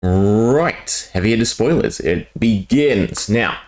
Right, heavy into spoilers. It begins. Now,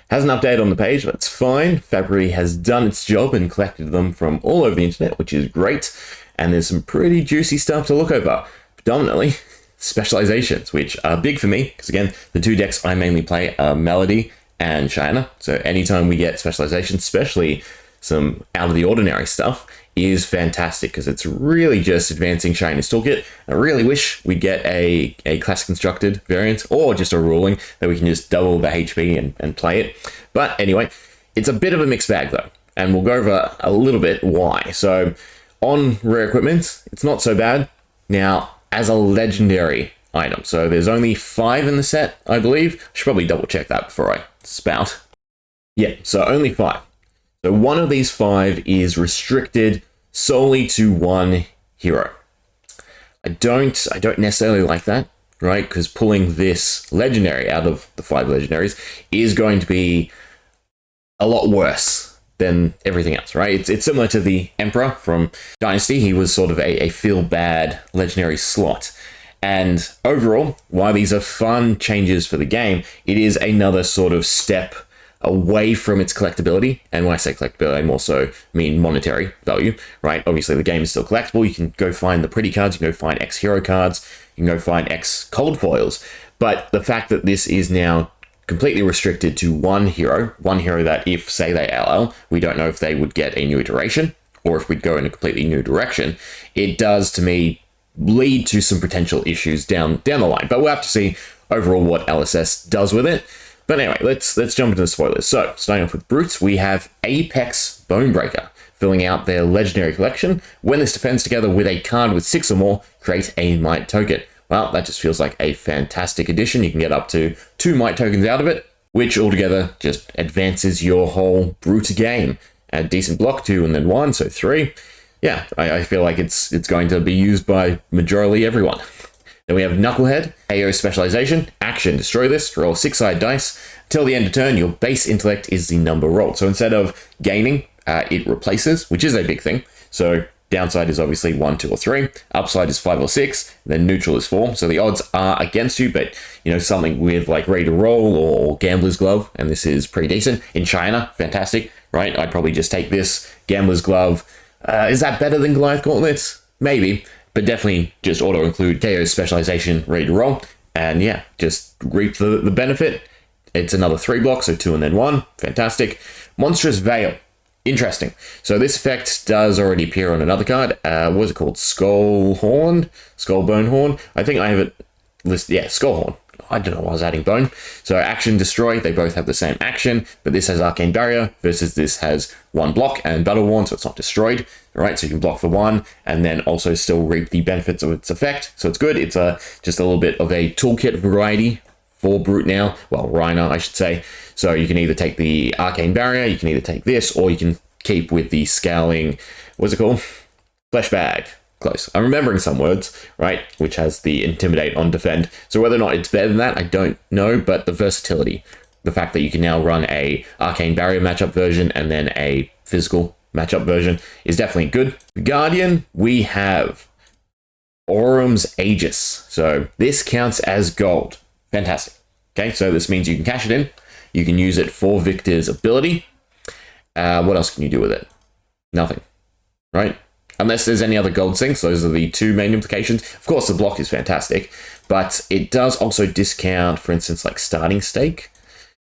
has an update on the page, that's fine. Fabtcg has done its job and collected them from all over the internet, which is great. And there's some pretty juicy stuff to look over. Predominantly, specializations, which are big for me, because again, the two decks I mainly play are Melody and China. So anytime we get specializations, especially some out of the ordinary stuff, is fantastic because it's really just advancing China's toolkit. I really wish we'd get a class constructed variant or just a ruling that we can just double the HP and play it. But anyway, it's a bit of a mixed bag though, and we'll go over a little bit why. So on rare equipment, it's not so bad. Now, as a legendary item, so there's only 5 in the set, I believe. I should probably double check that before I spout. Yeah, so only 5. So one of these 5 is restricted solely to one hero. I don't necessarily like that, right? Because pulling this legendary out of the 5 legendaries is going to be a lot worse than everything else, right? It's similar to the Emperor from Dynasty. He was sort of a feel-bad legendary slot. And overall, while these are fun changes for the game, it is another sort of step away from its collectability. And when I say collectability, I more so mean monetary value, right? Obviously, the game is still collectible. You can go find the pretty cards. You can go find X hero cards. You can go find X cold foils. But the fact that this is now completely restricted to one hero that if, say, they LL, we don't know if they would get a new iteration or if we'd go in a completely new direction, it does, to me, lead to some potential issues down the line. But we'll have to see overall what LSS does with it. But anyway, let's jump into the spoilers. So, starting off with Brutes, we have Apex Bonebreaker, filling out their legendary collection. When this defends together with a card with 6 or more, create a Might token. Well, that just feels like a fantastic addition. You can get up to 2 Might tokens out of it, which altogether just advances your whole Brute game. A decent block, 2 and then 1, so 3. Yeah, I feel like it's going to be used by majorly everyone. Then we have Knucklehead, AO Specialization, Action, destroy this, roll 6-sided dice. Till the end of turn, your base intellect is the number rolled. So instead of gaining, it replaces, which is a big thing. So downside is obviously 1, 2, or 3. Upside is 5 or 6. Then neutral is 4. So the odds are against you, but something with like Ready to Roll or Gambler's Glove, and this is pretty decent. In China, fantastic, right? I'd probably just take this, Gambler's Glove. Is that better than Goliath Gauntlets? Maybe. But definitely just auto-include KO Specialization, Ready to Roll. And yeah, just reap the benefit. It's another 3 blocks, so 2 and then 1. Fantastic. Monstrous Veil. Interesting. So this effect does already appear on another card. What is it called? Skullbone Horn? I think I have it listed. Yeah, Skullhorn. I don't know why I was adding bone. So action, destroy. They both have the same action, but this has Arcane Barrier versus this has 1 block and Battle Worn, so it's not destroyed. All right, so you can block for 1 and then also still reap the benefits of its effect. So it's good. It's just a little bit of a toolkit variety for Brute now. Well, Rhino, I should say. So you can either take the Arcane Barrier, you can either take this, or you can keep with the Scowling, what's it called? Flesh Bag. Close. I'm remembering some words, right? Which has the Intimidate on Defend. So whether or not it's better than that, I don't know, but the versatility, the fact that you can now run a Arcane Barrier matchup version and then a physical matchup version is definitely good. Guardian, we have Orum's Aegis. So this counts as gold. Fantastic. Okay, so this means you can cash it in. You can use it for Victor's ability. What else can you do with it? Nothing, right? Unless there's any other gold sinks. Those are the 2 main implications. Of course, the block is fantastic, but it does also discount, for instance, like starting stake,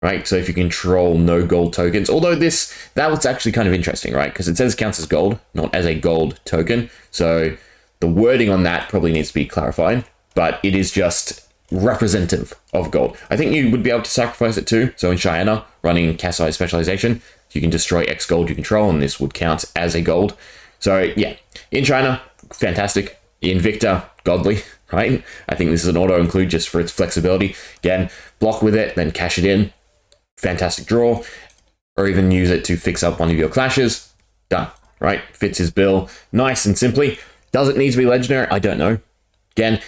right? So if you control no gold tokens, although that was actually kind of interesting, right? Because it says counts as gold, not as a gold token. So the wording on that probably needs to be clarified, but it is just representative of gold. I think you would be able to sacrifice it too. So in Cheyenne, running Kasai Specialization, you can destroy X gold you control, and this would count as a gold. So yeah, in China, fantastic. In Victor, godly, right? I think this is an auto-include just for its flexibility. Again, block with it, then cash it in. Fantastic draw. Or even use it to fix up one of your clashes. Done, right? Fits his bill nice and simply. Does it need to be legendary? I don't know. Again,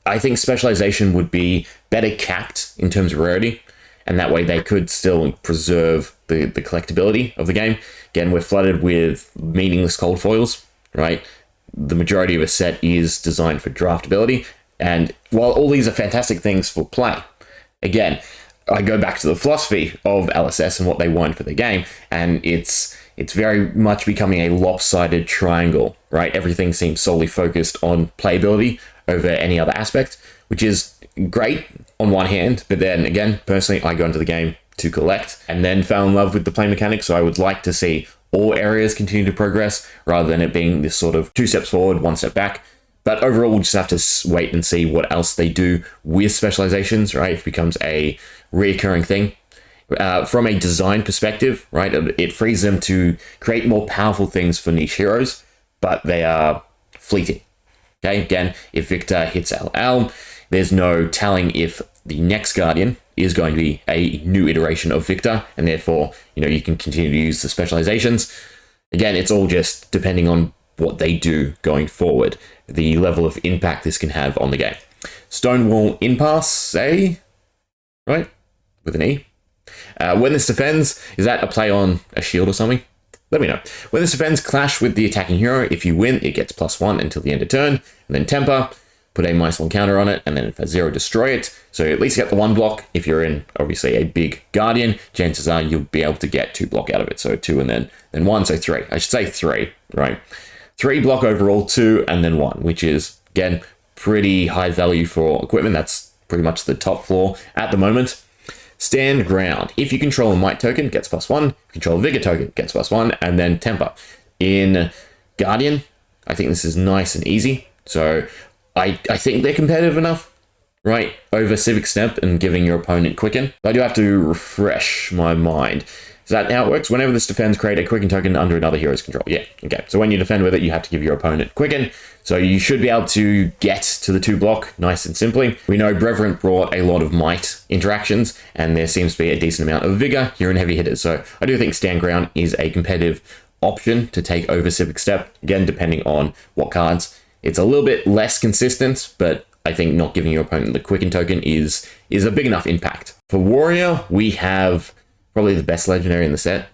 I think specialization would be better capped in terms of rarity, and that way they could still preserve the collectability of the game. Again, we're flooded with meaningless cold foils, right? The majority of a set is designed for draftability. And while all these are fantastic things for play, again, I go back to the philosophy of LSS and what they want for the game, and it's very much becoming a lopsided triangle, right? Everything seems solely focused on playability over any other aspect, which is great on one hand, but then again, personally, I go into the game to collect and then fell in love with the play mechanics, so I would like to see all areas continue to progress rather than it being this sort of 2 steps forward, 1 step back. But overall, we'll just have to wait and see what else they do with specializations, right? It becomes a reoccurring thing. From a design perspective, right, it frees them to create more powerful things for niche heroes, but they are fleeting. Okay, again, if Victor hits LL, there's no telling if the next Guardian is going to be a new iteration of Victor, and therefore, you can continue to use the specializations. Again, it's all just depending on what they do going forward, the level of impact this can have on the game. Stonewall Impasse, right? With an E. When this defends, is that a play on a shield or something? Let me know. When this defends, clash with the attacking hero. If you win, it gets +1 until the end of turn. And then temper, put a -1 counter on it, and then if it's 0, destroy it. So at least get the 1 block. If you're in, obviously, a big Guardian, chances are you'll be able to get 2 block out of it. So 2 and then 1, so 3. I should say 3, right? 3 block overall, 2 and then 1, which is, again, pretty high value for equipment. That's pretty much the top floor at the moment. Stand ground. If you control a might token, gets +1. Control a vigor token, gets +1, and then temper. In Guardian, I think this is nice and easy. So I think they're competitive enough, right, over Civic Step and giving your opponent Quicken. I do have to refresh my mind. Is that how it works? Whenever this defends, create a Quicken token under another hero's control. Yeah, okay. So when you defend with it, you have to give your opponent Quicken. So you should be able to get to the 2 block nice and simply. We know Brevrant brought a lot of might interactions, and there seems to be a decent amount of vigor here in heavy hitters. So I do think Stand Ground is a competitive option to take over Civic Step, again, depending on what cards. It's a little bit less consistent, but I think not giving your opponent the Quicken token is a big enough impact. For Warrior, we have probably the best legendary in the set,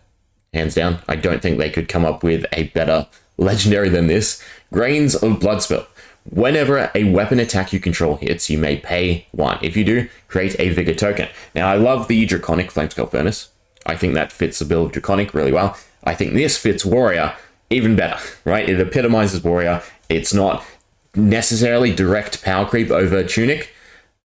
hands down. I don't think they could come up with a better legendary than this. Grains of Bloodspill. Whenever a weapon attack you control hits, you may pay 1. If you do, create a Vigor token. Now, I love the Draconic Flameskull Furnace. I think that fits the bill of Draconic really well. I think this fits Warrior even better, right? It epitomizes Warrior. It's not necessarily direct power creep over Tunic,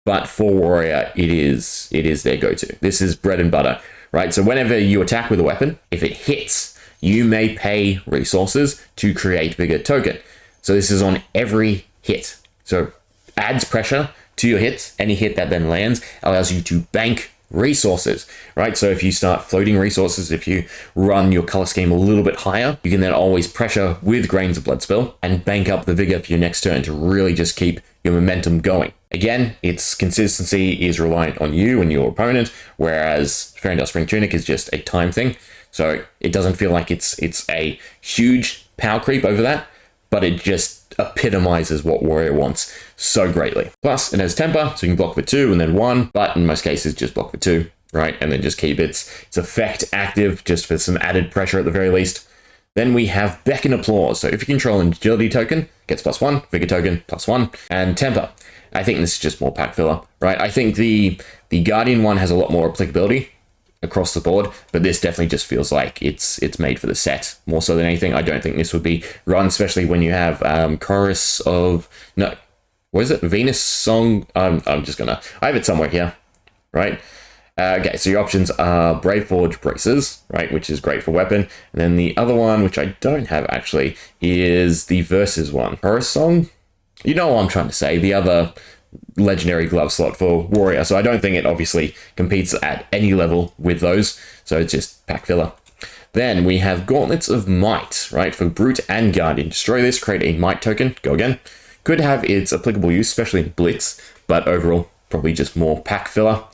but for Warrior, it is their go-to. This is bread and butter, right? So whenever you attack with a weapon, if it hits, you may pay resources to create Vigor token. So this is on every hit. So adds pressure to your hits. Any hit that then lands allows you to bank resources, right? So if you start floating resources, if you run your color scheme a little bit higher, you can then always pressure with Grains of Bloodspill and bank up the vigor for your next turn to really just keep your momentum going. Again, its consistency is reliant on you and your opponent, whereas Ferndale Spring Tunic is just a time thing. So it doesn't feel like it's a huge power creep over that, but it just epitomizes what Warrior wants so greatly. Plus, it has temper, so you can block for 2 and then 1, but in most cases, just block for 2, right? And then just keep its effect active, just for some added pressure at the very least. Then we have Beckon Applause. So if you control an agility token, gets +1, vigor token, +1, and temper. I think this is just more pack filler, right? I think the Guardian one has a lot more applicability across the board, but this definitely just feels like it's made for the set more so than anything. I don't think this would be run, especially when you have chorus of what is it, Venus Song. I have it somewhere here, right? Okay, so your options are Brave Forge Braces, right, which is great for weapon, and then the other one, which I don't have actually, is the Versus one. Chorus Song, you know what I'm trying to say, the other legendary glove slot for Warrior. So I don't think it obviously competes at any level with those, so it's just pack filler. Then we have Gauntlets of Might, right, for Brute and Guardian. Destroy this, create a Might token, go again. Could have its applicable use, especially in Blitz, but overall, probably just more pack filler.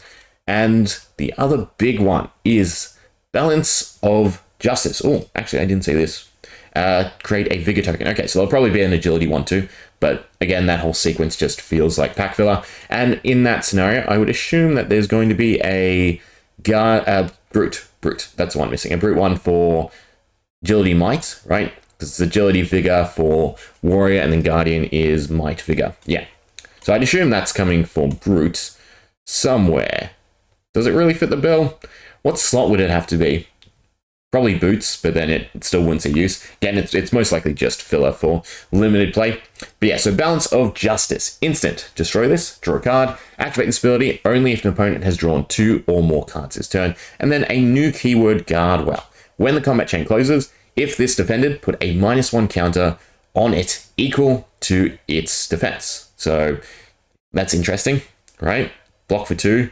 And the other big one is Balance of Justice. Oh, actually, I didn't say this. Create a Vigor token. Okay, so there'll probably be an Agility one too, but again, that whole sequence just feels like pack filler. And in that scenario, I would assume that there's going to be a Brute. That's the one missing. A Brute one for Agility Might, right? Because it's Agility Vigor for Warrior, and then Guardian is Might Vigor. Yeah. So I'd assume that's coming for Brute somewhere. Does it really fit the bill? What slot would it have to be? Probably Boots, but then it still wouldn't see use. Again, it's most likely just filler for limited play. But yeah, so Balance of Justice. Instant. Destroy this, draw a card, activate this ability only if an opponent has drawn 2 or more cards this turn, and then a new keyword, Guardwell. When the combat chain closes, if this defended, put a -1 counter on it equal to its defense. So that's interesting, right? Block for 2,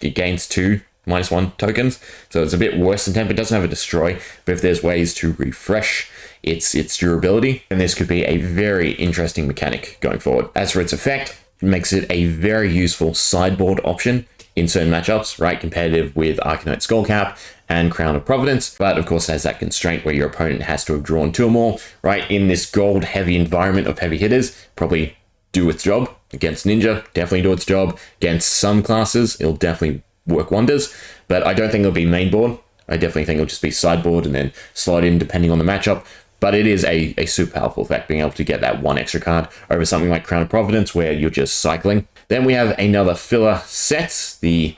it gains 2 -1 tokens, so it's a bit worse than temp. It doesn't have a destroy, but if there's ways to refresh its durability, then this could be a very interesting mechanic going forward. As for its effect, it makes it a very useful sideboard option in certain matchups, right? Competitive with Arcanite Skullcap and Crown of Providence, but of course it has that constraint where your opponent has to have drawn 2 or more, right? In this gold-heavy environment of heavy hitters, probably do its job. Against Ninja, definitely do its job. Against some classes, it'll definitely work wonders, but I don't think it'll be main board. I definitely think it'll just be sideboard and then slide in depending on the matchup. But it is a super powerful effect, being able to get that 1 extra card over something like Crown of Providence where you're just cycling. Then we have another filler set, the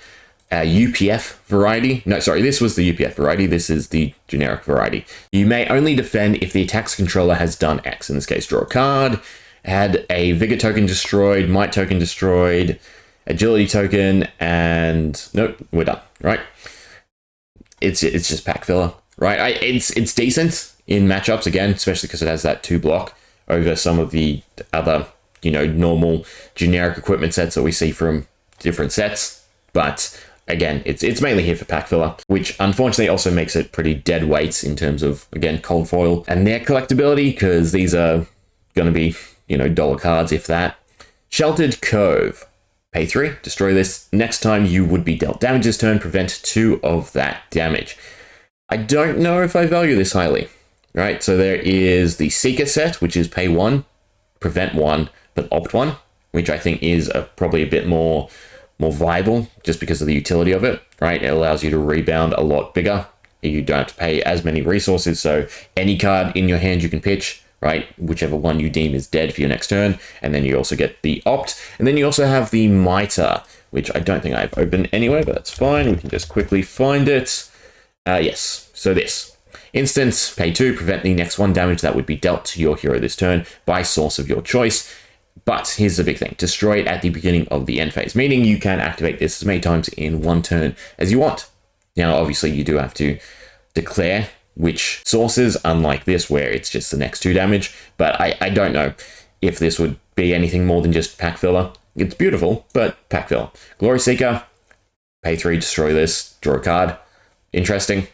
UPF variety. No, sorry, this was the UPF variety. This is the generic variety. You may only defend if the attack's controller has done X. In this case, draw a card, had a Vigor token destroyed, Might token destroyed, Agility token, and nope, we're done, right? It's just pack filler, right? It's decent in matchups, again, especially because it has that 2 block over some of the other, normal generic equipment sets that we see from different sets. But again, it's mainly here for pack filler, which unfortunately also makes it pretty dead weight in terms of, again, cold foil and their collectability, because these are going to be, dollar cards, if that. Sheltered Cove. Pay 3, destroy this. Next time you would be dealt damage this turn, prevent 2 of that damage. I don't know if I value this highly, right? So there is the Seeker set, which is pay 1, prevent 1, but opt 1, which I think is probably a bit more viable just because of the utility of it, right? It allows you to rebound a lot bigger. You don't have to pay as many resources, so any card in your hand you can pitch, right? Whichever one you deem is dead for your next turn. And then you also get the opt. And then you also have the Mitre, which I don't think I've opened anyway, but that's fine. We can just quickly find it. Yes, so this. Instant, pay 2, prevent the next 1 damage that would be dealt to your hero this turn by source of your choice. But here's the big thing. Destroy it at the beginning of the end phase, meaning you can activate this as many times in 1 turn as you want. Now, obviously, you do have to declare which sources, unlike this where it's just the next 2 damage, but I don't know if this would be anything more than just pack filler. It's beautiful, but pack filler. Glory Seeker, pay 3, destroy this, draw a card. Interesting.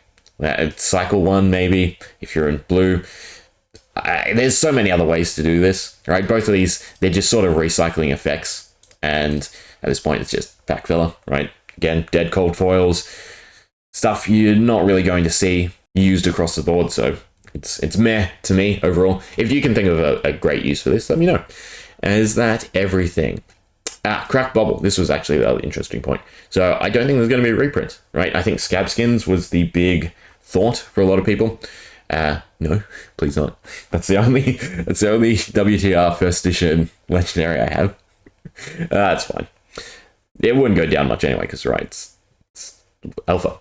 Cycle 1 maybe, if you're in blue. There's so many other ways to do this, right? Both of these, they're just sort of recycling effects, and at this point it's just pack filler, right? Again, dead cold foils, stuff you're not really going to see used across the board, so it's meh to me overall. If you can think of a great use for this, let me know. Is that everything? Cracked Bubble. This was actually the other interesting point. So I don't think there's going to be a reprint, right? I think Scab Skins was the big thought for a lot of people. No, please not. That's the only WTR first edition legendary I have. That's fine. It wouldn't go down much anyway, because right, it's alpha,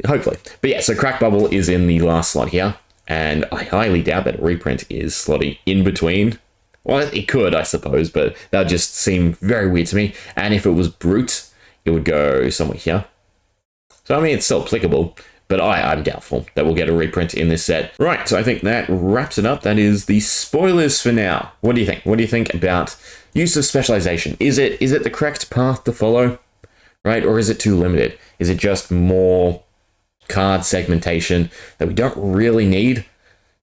hopefully. But yeah, so Crack Bubble is in the last slot here, and I highly doubt that a reprint is slotting in between. Well, it could, I suppose, but that would just seem very weird to me. And if it was Brute, it would go somewhere here. So I mean, it's still applicable, but I'm doubtful that we'll get a reprint in this set. Right, so I think that wraps it up. That is the spoilers for now. What do you think? What do you think about use of specialization? Is it the correct path to follow? Right? Or is it too limited? Is it just more card segmentation that we don't really need,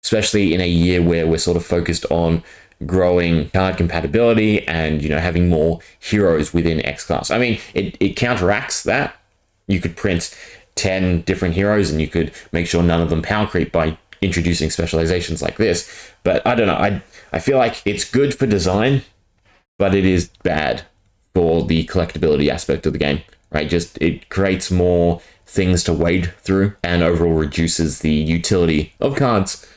especially in a year where we're sort of focused on growing card compatibility and, having more heroes within X class? I mean, it counteracts that. You could print 10 different heroes and you could make sure none of them power creep by introducing specializations like this. But I don't know. I feel like it's good for design, but it is bad for the collectability aspect of the game, right? Just it creates more things to wade through and overall reduces the utility of cards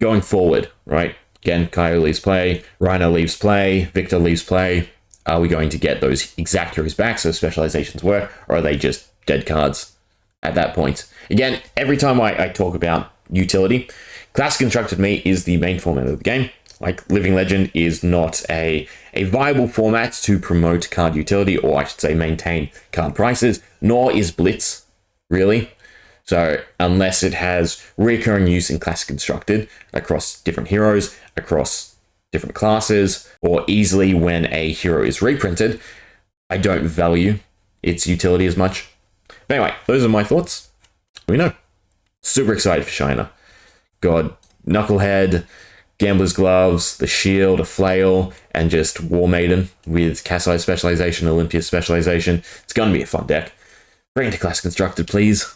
going forward, right? Again, Kaio leaves play, Rhino leaves play, Victor leaves play. Are we going to get those exact heroes back so specializations work, or are they just dead cards at that point? Again, every time I talk about utility, Classic Constructed to me is the main format of the game. Like, Living Legend is not a viable format to promote card utility, or I should say maintain card prices, nor is Blitz, really. So unless it has recurring use in Classic Constructed across different heroes, across different classes, or easily when a hero is reprinted, I don't value its utility as much. But anyway, those are my thoughts. We know. Super excited for Shiner. God, Knucklehead, Gambler's Gloves, the Shield, a Flail, and just War Maiden with Kassai specialization, Olympia specialization. It's going to be a fun deck. Bring it to Classic Constructed, please.